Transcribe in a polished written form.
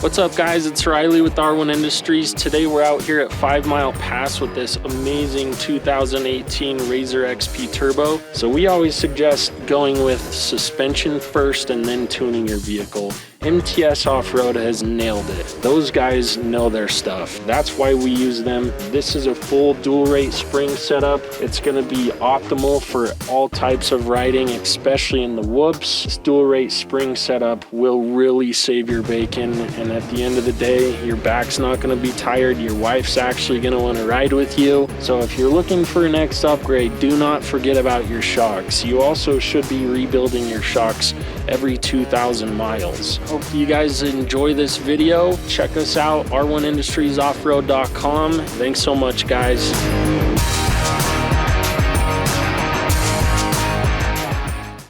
What's up guys, it's Riley with R1 Industries. Today we're out here at 5 Mile Pass with this amazing 2018 Razor XP Turbo. So we always suggest going with suspension first and then tuning your vehicle. MTS Off-Road has nailed it. Those guys know their stuff. That's why we use them. This is a full dual rate spring setup. It's gonna be optimal for all types of riding, especially in the whoops. This dual rate spring setup will really save your bacon, and at the end of the day, your back's not gonna be tired. Your wife's actually gonna wanna ride with you. So if you're looking for a next upgrade, do not forget about your shocks. You also should be rebuilding your shocks every 2,000 miles. Hope you guys enjoy this video. Check us out, r1industriesoffroad.com. Thanks so much, guys.